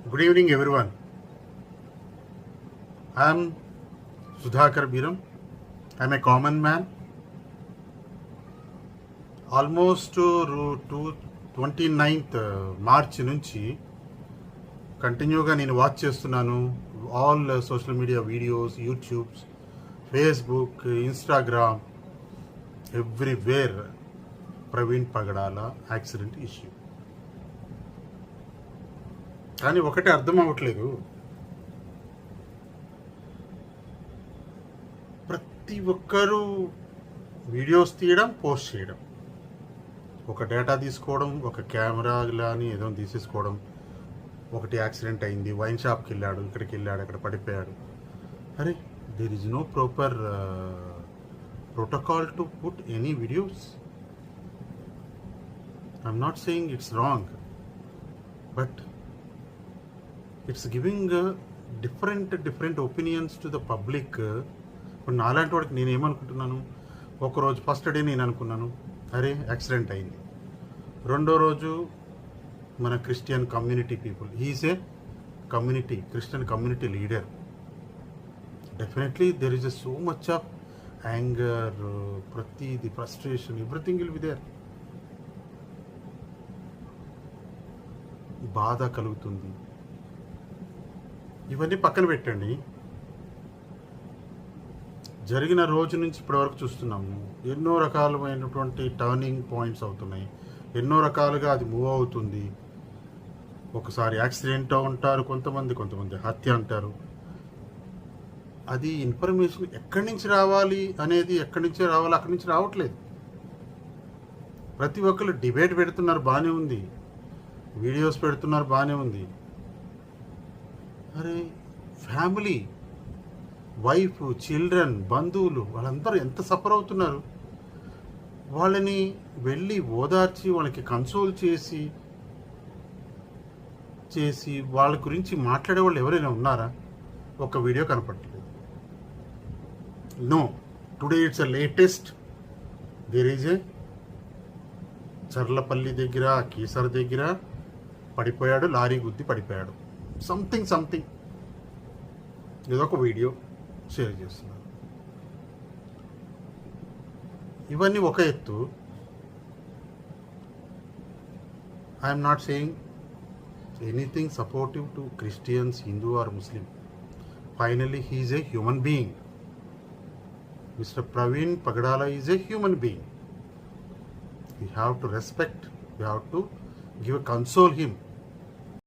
Good evening, everyone. I am Sudhakar Biram. I am a common man. Almost 29th March నుంచి కంటిన్యూగా నేను watch చేస్తున్నాను. All social media videos, YouTubes, Facebook, Instagram, everywhere Praveen Pagadala accident issue. కానీ ఒకటే అర్థం అవ్వట్లేదు, ప్రతి ఒక్కరూ వీడియోస్ తీయడం, పోస్ట్ చేయడం, ఒక డేటా తీసుకోవడం, ఒక కెమెరా అని ఏదో తీసేసుకోవడం. ఒకటి యాక్సిడెంట్ అయింది, వైన్ షాప్కి వెళ్ళాడు, ఇక్కడికి వెళ్ళాడు, అక్కడ పడిపోయాడు. అరే, there is no proper protocol to put any videos. I'm not saying it's wrong, but it's giving different opinions to the public. ఇప్పుడు నాలాంటి వాడికి నేను ఏమనుకుంటున్నాను, ఒకరోజు ఫస్ట్ డే నేను అనుకున్నాను, అరే యాక్సిడెంట్ అయింది. రెండో రోజు మన Christian community people, he is a Christian community leader. Definitely there is so much of anger, ప్రతిది frustration, everything will be there. బాధ కలుగుతుంది. ఇవన్నీ పక్కన పెట్టండి. జరిగిన రోజు నుంచి ఇప్పటివరకు చూస్తున్నాము, ఎన్నో రకాలమైనటువంటి టర్నింగ్ పాయింట్స్ అవుతున్నాయి, ఎన్నో రకాలుగా అది మూవ్ అవుతుంది. ఒకసారి యాక్సిడెంట్ ఉంటారు కొంతమంది హత్య అంటారు. అది ఇన్ఫర్మేషన్ ఎక్కడి నుంచి రావాలి అనేది, అక్కడి నుంచి రావట్లేదు. ప్రతి ఒక్కరు డిబేట్ పెడుతున్నారు, బాగానే ఉంది, వీడియోస్ పెడుతున్నారు, బాగానే ఉంది. అరే, ఫ్యామిలీ, వైఫ్, చిల్డ్రన్, బంధువులు, వాళ్ళందరూ ఎంత సఫర్ అవుతున్నారు. వాళ్ళని వెళ్ళి ఓదార్చి, వాళ్ళకి కన్సోల్ చేసి వాళ్ళ గురించి మాట్లాడే వాళ్ళు ఎవరైనా ఉన్నారా? ఒక వీడియో కనపడట్లేదు. No, today it's a latest. There is a Charlapalli దగ్గర, కీసర దగ్గర పడిపోయాడు, లారీ గుద్ది పడిపోయాడు. సంథింగ్ ఏదో ఒక వీడియో షేర్ చేస్తున్నారు. ఇవన్నీ ఒక ఎత్తు. I'm not saying anything supportive to Christians, Hindu or Muslim. Finally he is a human being. Mister Praveen Pagadala is a human being. You have to respect, you have to give a console him.